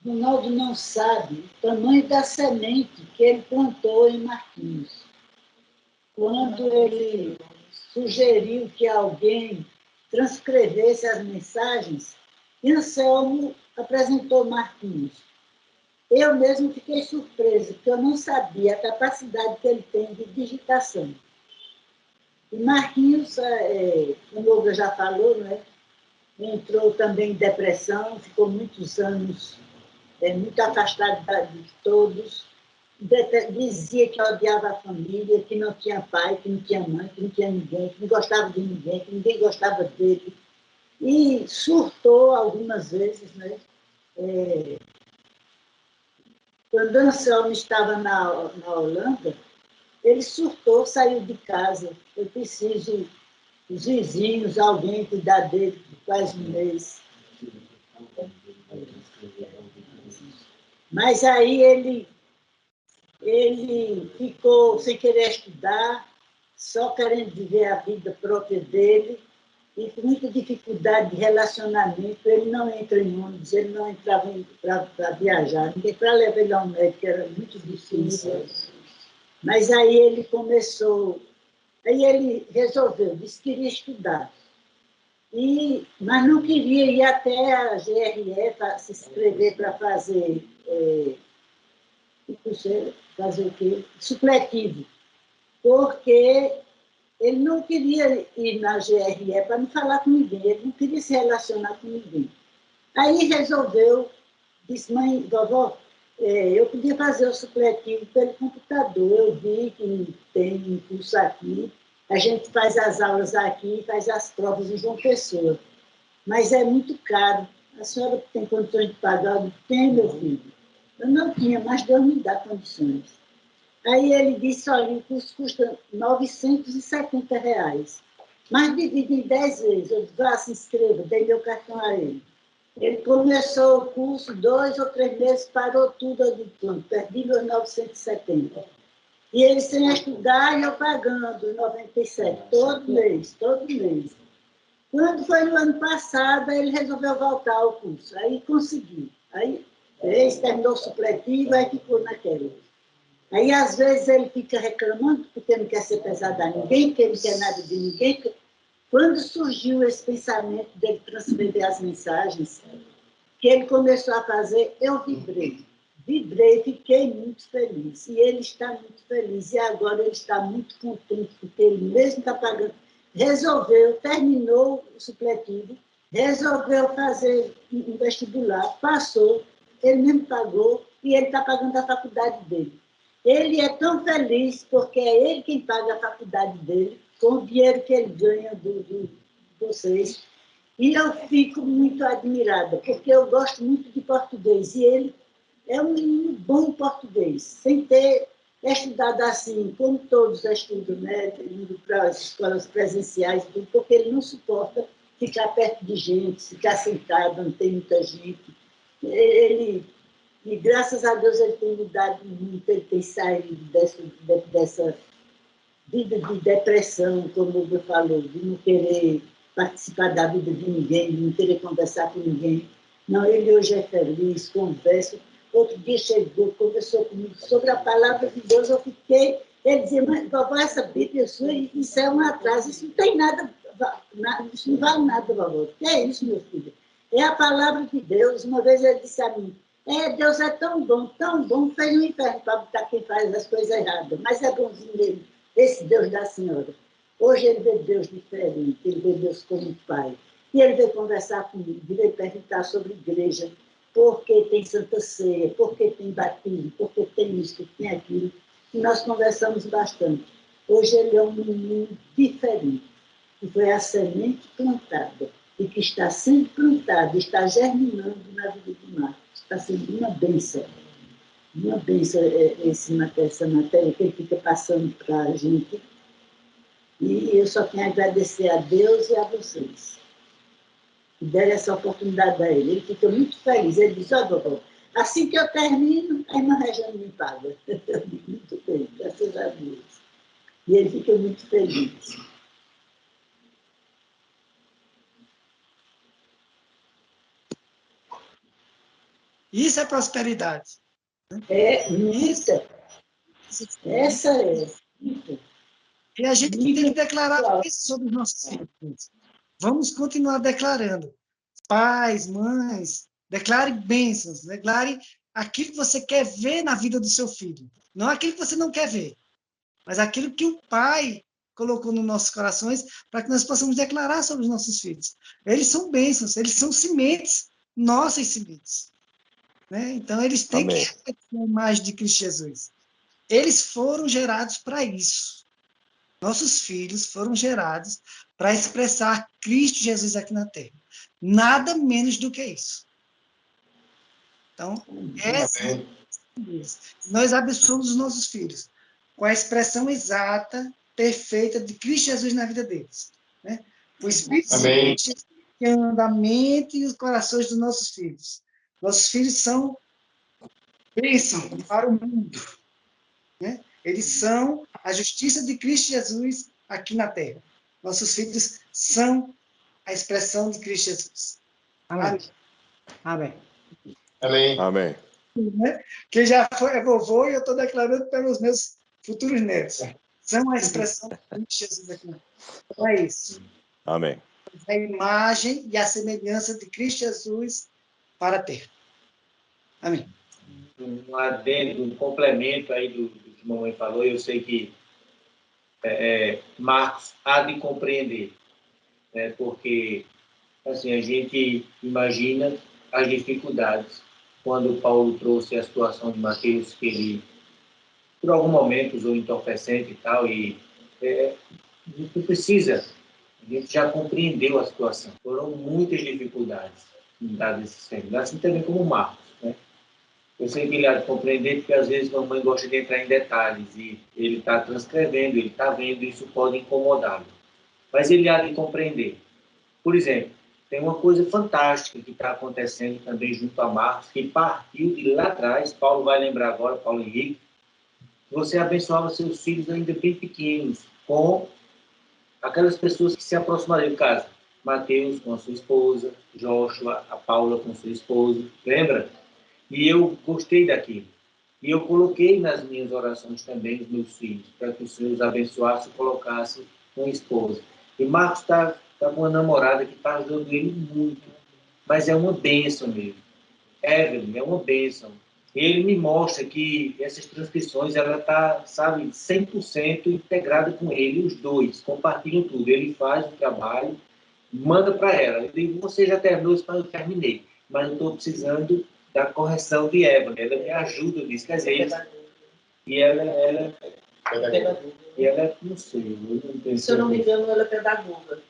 Ronaldo não sabe o tamanho da semente que ele plantou em Marquinhos. Quando ele sugeriu que alguém transcrevesse as mensagens, e Anselmo apresentou Marquinhos. Eu mesmo fiquei surpresa, porque eu não sabia a capacidade que ele tem de digitação. E Marquinhos, como o Olga já falou, né, entrou também em depressão, ficou muitos anos muito afastado de todos, dizia que odiava a família, que não tinha pai, que não tinha mãe, que não tinha ninguém, que não gostava de ninguém, que ninguém gostava dele. E surtou algumas vezes, né? Quando Anselmo estava na Holanda, ele surtou, saiu de casa. Eu preciso, os vizinhos, alguém cuidar dele por quase um mês. Mas aí ele ficou sem querer estudar, só querendo viver a vida própria dele, e com muita dificuldade de relacionamento. Ele não entra em ônibus, ele não entrava para viajar, ninguém para levar ele ao médico, era muito difícil. Mas aí ele começou, aí ele resolveu, disse que queria estudar. Mas não queria ir até a GRE para se inscrever para fazer fazer o quê? Supletivo, porque ele não queria ir na GRE para não falar com ninguém, ele não queria se relacionar com ninguém. Aí resolveu, disse, mãe, vovó, eu podia fazer o supletivo pelo computador, eu vi que tem um curso aqui, a gente faz as aulas aqui, faz as provas em João Pessoa, mas é muito caro, a senhora tem condições de pagar? Eu tenho, meu filho. Eu não tinha, mas Deus me dá condições. Aí ele disse, olha, o curso custa R$ 970, mas divide em 10 vezes. Eu disse, vá, se inscreva, dei meu cartão a ele. Ele começou o curso, 2 ou 3 meses, parou tudo, eu disse, pronto, perdi meus 970. E ele sem estudar e eu pagando 97, todo mês, todo mês. Quando foi no ano passado, ele resolveu voltar ao curso. Aí conseguiu. Aí fez, terminou o supletivo, aí ficou naquela. Aí, às vezes, ele fica reclamando porque não quer ser pesado a ninguém, porque não quer nada de ninguém. Quando surgiu esse pensamento dele transcrever as mensagens, que ele começou a fazer, eu vibrei. Vibrei, fiquei muito feliz. E ele está muito feliz. E agora ele está muito contente, porque ele mesmo está pagando. Resolveu, terminou o supletivo, resolveu fazer um vestibular, passou, ele mesmo pagou, e ele está pagando a faculdade dele. Ele é tão feliz porque é ele quem paga a faculdade dele, com o dinheiro que ele ganha de vocês. E eu fico muito admirada, porque eu gosto muito de português, e ele é um menino bom português, sem ter estudado assim, como todos estudam, né? Indo para as escolas presenciais, porque ele não suporta ficar perto de gente, ficar sentado, não tem muita gente. E graças a Deus ele tem mudado muito, ele tem saído dessa vida de depressão, como o falou, de não querer participar da vida de ninguém, de não querer conversar com ninguém. Não, ele hoje é feliz, conversa. Outro dia chegou, conversou comigo sobre a palavra de Deus, eu fiquei... Ele dizia, mas vovó, essa Bíblia sua, isso é um atraso, isso não tem nada, isso não vale nada, vovó. O que é isso, meu filho? É a palavra de Deus. Uma vez ele disse a mim, Deus é tão bom, fez um inferno para botar quem faz as coisas erradas, mas é bonzinho mesmo, esse Deus da senhora. Hoje ele vê Deus diferente, ele vê Deus como pai. E ele veio conversar comigo, veio perguntar sobre igreja, por que tem Santa Ceia, por que tem batismo, por que tem isso, por que tem aquilo. E nós conversamos bastante. Hoje ele é um menino diferente, que foi a semente plantada, e que está sendo plantada, está germinando na vida do Marcos. Está sendo uma bênção essa matéria que ele fica passando para a gente. E eu só tenho a agradecer a Deus e a vocês que deram essa oportunidade a ele. Ele fica muito feliz. Ele diz, vovó, assim que eu termino, a irmã Regiane me paga. Eu digo, muito bem, graças a Deus. E ele fica muito feliz. Isso é prosperidade. É, muita. Essa é. Muita. E a gente tem que declarar isso sobre os nossos filhos. Vamos continuar declarando. Pais, mães, declare bênçãos, declare aquilo que você quer ver na vida do seu filho. Não aquilo que você não quer ver, mas aquilo que o pai colocou nos nossos corações para que nós possamos declarar sobre os nossos filhos. Eles são bênçãos, eles são sementes, nossas sementes. Né? Então, eles têm que refletir a imagem de Cristo Jesus. Eles foram gerados para isso. Nossos filhos foram gerados para expressar Cristo Jesus aqui na Terra. Nada menos do que isso. Então, nós abençoamos os nossos filhos com a expressão exata, perfeita de Cristo Jesus na vida deles. Né? O Espírito Santo que anda a mente e os corações dos nossos filhos. Nossos filhos são bênção para o mundo. Né? Eles são a justiça de Cristo Jesus aqui na Terra. Nossos filhos são a expressão de Cristo Jesus. Amém. Amém. Amém. Amém. Né? Que já é vovô e eu estou declarando pelos meus futuros netos. São a expressão de Cristo Jesus aqui na Terra. Então é isso. Amém. A imagem e a semelhança de Cristo Jesus para a Terra. Amém. Um adendo, um complemento aí do que a mamãe falou, eu sei que Marcos há de compreender, né, porque assim, a gente imagina as dificuldades quando Paulo trouxe a situação de Mateus, que ele, por algum momento, usou entorpecente e tal, e a gente precisa, a gente já compreendeu a situação. Foram muitas dificuldades dadas esses tempos, assim também como Marcos, né? Eu sei que ele há de compreender, porque às vezes a mamãe gosta de entrar em detalhes, e ele está transcrevendo, ele está vendo, isso pode incomodá-lo. Mas ele há de compreender. Por exemplo, tem uma coisa fantástica que está acontecendo também junto a Marcos, que partiu de lá atrás, Paulo vai lembrar agora, Paulo Henrique, você abençoava seus filhos ainda bem pequenos, com aquelas pessoas que se aproximaram do caso. Mateus com a sua esposa, Joshua, a Paula com sua esposa, lembra? E eu gostei daquilo. E eu coloquei nas minhas orações também os meus filhos, para que o Senhor os abençoasse e colocasse uma esposa. E Marcos está com uma namorada que está ajudando ele muito. Mas é uma bênção mesmo. Evelyn, é uma bênção. Ele me mostra que essas transcrições, ela está, sabe, 100% integrada com ele, os dois, compartilham tudo. Ele faz o trabalho, manda para ela. Eu digo, você já terminou isso, mas eu terminei. Mas eu estou precisando da correção de Evelyn. Ela me ajuda nisso. Quer dizer, e ela não sei, eu não tenho. Se eu não me engano, ela é pedagoga.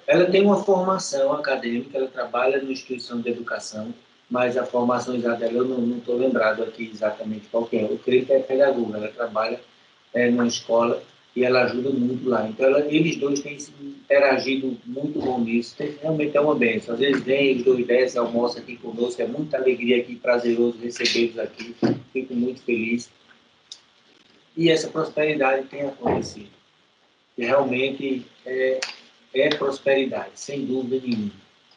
Ela tem uma formação acadêmica, ela trabalha numa instituição de educação, mas a formação exata dela eu não estou lembrado aqui exatamente qual que é. Eu creio que é pedagoga, ela trabalha numa escola e ela ajuda muito lá. Então, eles dois têm se interagido muito bom nisso, realmente é uma bênção. Às vezes vem, os dois descem, almoçam aqui conosco, é muita alegria aqui, prazeroso recebê-los aqui, fico muito feliz. E essa prosperidade tem acontecido. E realmente é prosperidade, sem dúvida nenhuma.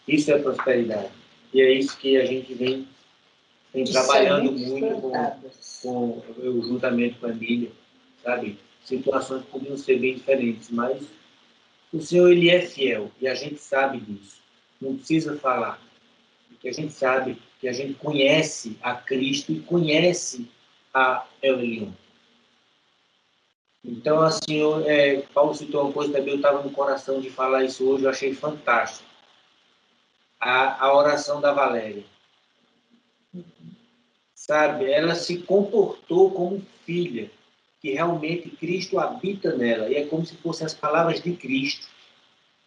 Isso é prosperidade. E é isso que a gente vem trabalhando muito eu juntamente com a Emília, sabe? Situações podiam ser bem diferentes, mas o Senhor, Ele é fiel, e a gente sabe disso. Não precisa falar, porque a gente sabe que a gente conhece a Cristo e conhece a Elion. Então, assim, Paulo citou uma coisa também, eu estava no coração de falar isso hoje, eu achei fantástico. A oração da Valéria. Sabe, ela se comportou como filha, que realmente Cristo habita nela, e é como se fossem as palavras de Cristo.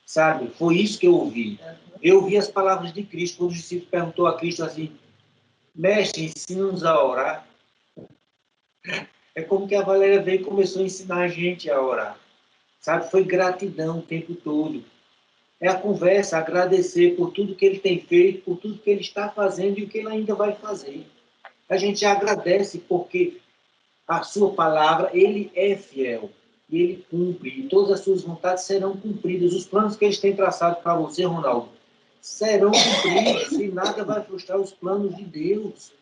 Sabe, foi isso que eu ouvi. Eu ouvi as palavras de Cristo, quando o discípulo perguntou a Cristo assim, mestre, ensina-nos a orar. É como que a Valéria veio e começou a ensinar a gente a orar. Sabe, foi gratidão o tempo todo. É a conversa, agradecer por tudo que ele tem feito, por tudo que ele está fazendo e o que ele ainda vai fazer. A gente agradece porque a sua palavra, ele é fiel e ele cumpre, e todas as suas vontades serão cumpridas. Os planos que eles têm traçado para você, Ronaldo, serão cumpridos e nada vai frustrar os planos de Deus.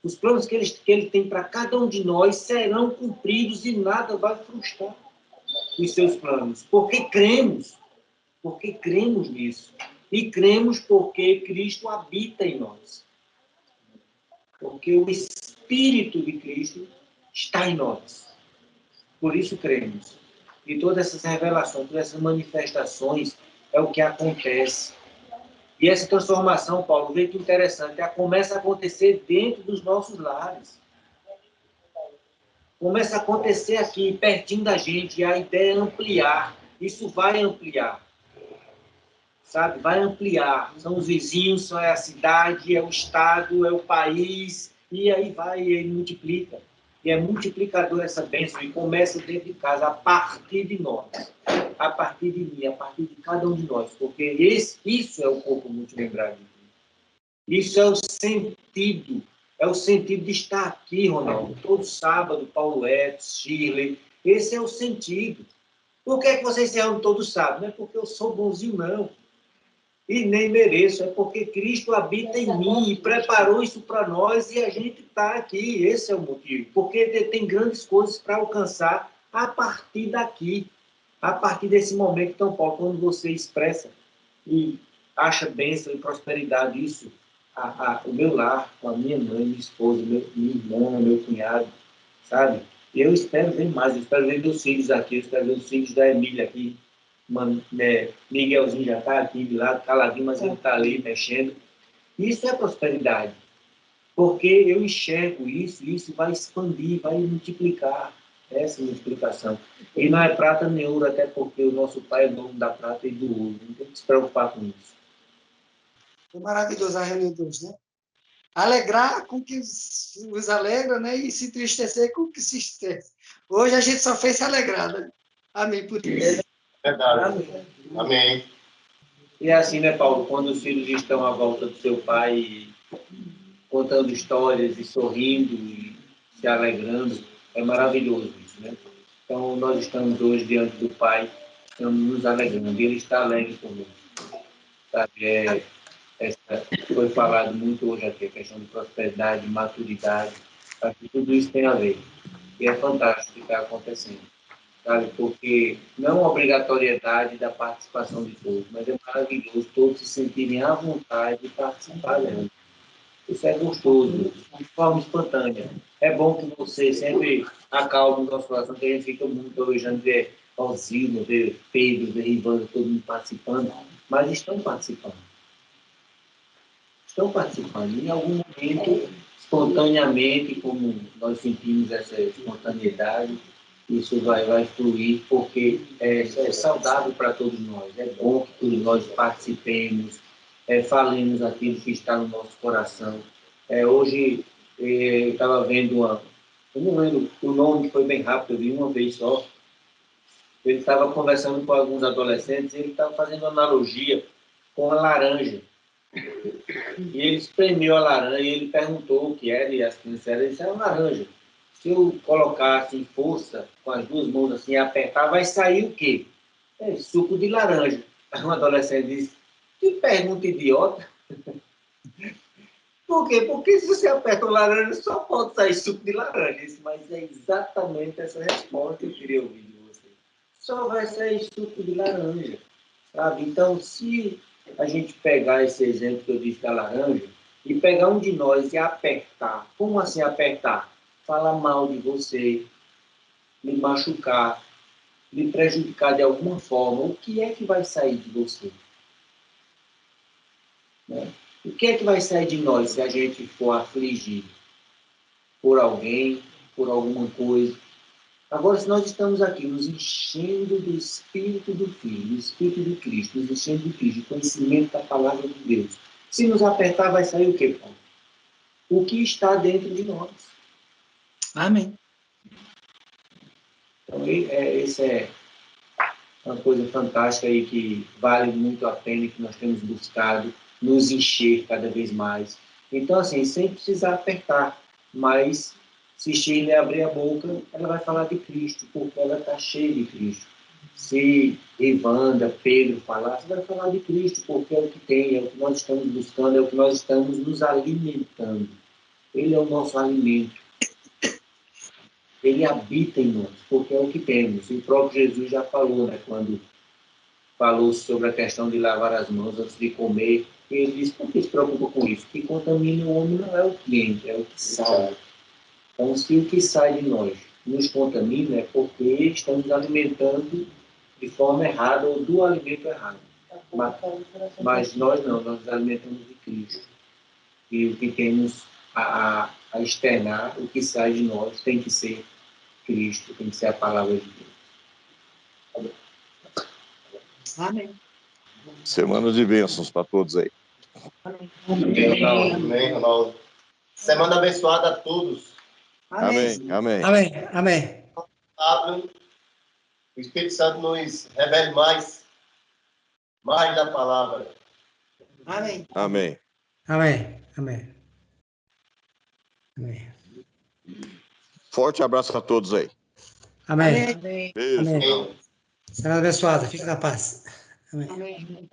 Os planos que ele tem para cada um de nós serão cumpridos e nada vai frustrar os seus planos. Porque cremos nisso. E cremos porque Cristo habita em nós. Porque o Espírito de Cristo está em nós. Por isso cremos. E todas essas revelações, todas essas manifestações é o que acontece. E essa transformação, Paulo, vê que interessante, ela começa a acontecer dentro dos nossos lares. Começa a acontecer aqui, pertinho da gente, e a ideia é ampliar. Isso vai ampliar. Sabe? Vai ampliar. São os vizinhos, é a cidade, é o estado, é o país, e aí vai, e ele multiplica. E é multiplicador essa bênção, e começa dentro de casa, a partir de nós, a partir de mim, a partir de cada um de nós, porque isso é o corpo multimembrado de Cristo. Isso é o sentido de estar aqui, Ronaldo, todo sábado, Paulo Edson, Shirley, esse é o sentido. Por que vocês se reúnem todo sábado? Não é porque eu sou bonzinho, não. E nem mereço, é porque Cristo habita em mim e preparou isso para nós e a gente está aqui. Esse é o motivo. Porque tem grandes coisas para alcançar a partir daqui, a partir desse momento tão Paulo, quando você expressa e acha bênção e prosperidade, isso, o meu lar, com a minha mãe, minha esposa, minha irmã, meu cunhado, sabe? Eu espero ver mais, eu espero ver meus filhos aqui, eu espero ver os filhos da Emília aqui. Miguelzinho já está aqui de lado, caladinho, mas ele está ali mexendo. Isso é prosperidade, porque eu enxergo isso, e isso vai expandir, vai multiplicar, essa multiplicação. E não é prata nem ouro, até porque o nosso Pai é dono da prata e do ouro, não tem que se preocupar com isso. É maravilhoso a reunião de Deus, né? Alegrar com que os alegra, né? E se entristecer com que se entristece. Hoje a gente só fez se alegrar, né? Amém por isso. Verdade. Amém. E é assim, né, Paulo? Quando os filhos estão à volta do seu pai, contando histórias e sorrindo e se alegrando, é maravilhoso isso, né? Então, nós estamos hoje diante do Pai, estamos nos alegrando, e Ele está alegre conosco. Sabe? Foi falado muito hoje aqui, a questão de prosperidade, de maturidade, acho que tudo isso tem a ver. E é fantástico o que está acontecendo. Sabe? Porque não a obrigatoriedade da participação de todos, mas é maravilhoso todos se sentirem à vontade de participar dela. Isso é gostoso, de forma espontânea. É bom que você sempre acalme o nosso coração, que a gente fica muito alejando de ver Alzino, ver Pedro, ver Rivando, todo mundo participando, mas estão participando. Estão participando. Em algum momento, espontaneamente, como nós sentimos essa espontaneidade, isso vai fluir, porque é saudável para todos nós. É bom que todos nós participemos, falemos aquilo que está no nosso coração. Hoje, eu estava vendo eu não lembro o nome, foi bem rápido, eu vi uma vez só. Ele estava conversando com alguns adolescentes, e ele estava fazendo uma analogia com a laranja. E ele espremeu a laranja, e ele perguntou o que era, e as crianças disseram, isso é uma laranja. Se eu colocar assim, força, com as duas mãos assim, e apertar, vai sair o quê? Suco de laranja. Aí um adolescente disse, que pergunta idiota. Por quê? Porque se você aperta o laranja, só pode sair suco de laranja. Mas é exatamente essa resposta que eu queria ouvir de você. Só vai sair suco de laranja. Sabe? Então, se a gente pegar esse exemplo que eu disse da laranja, e pegar um de nós e apertar. Como assim apertar? Falar mal de você, lhe machucar, lhe prejudicar de alguma forma, o que é que vai sair de você? Né? O que é que vai sair de nós se a gente for afligido por alguém, por alguma coisa? Agora, se nós estamos aqui nos enchendo do Espírito do Filho, do Espírito de Cristo, nos enchendo de Cristo, do conhecimento da palavra de Deus, se nos apertar, vai sair o quê, Paulo? O que está dentro de nós. Amém. Então, essa é uma coisa fantástica aí que vale muito a pena e que nós temos buscado nos encher cada vez mais. Então, assim, sem precisar apertar, mas se Shirley abrir a boca, ela vai falar de Cristo, porque ela está cheia de Cristo. Se Evanda, Pedro falar, você vai falar de Cristo, porque é o que tem, é o que nós estamos buscando, é o que nós estamos nos alimentando. Ele é o nosso alimento. Ele habita em nós, porque é o que temos. E o próprio Jesus já falou, né, quando falou sobre a questão de lavar as mãos antes de comer. Ele disse, por que se preocupa com isso? O que contamina o homem não é o que entra, é o que sai. Então, se o que sai de nós nos contamina, é porque estamos alimentando de forma errada ou do alimento errado. Mas nós não, nós nos alimentamos de Cristo. E o que temos a externar, o que sai de nós, tem que ser Cristo, tem que ser a palavra de Deus. Amém. Semana de bênçãos para todos aí. Amém, Ronaldo. Semana abençoada a todos. Amém. Amém. Amém. Amém. O Espírito Santo nos revele mais da palavra. Amém. Amém. Amém. Amém. Amém. Forte abraço a todos aí. Amém. Amém. Beijo. Amém. Semana abençoada. Fique na paz. Amém. Amém.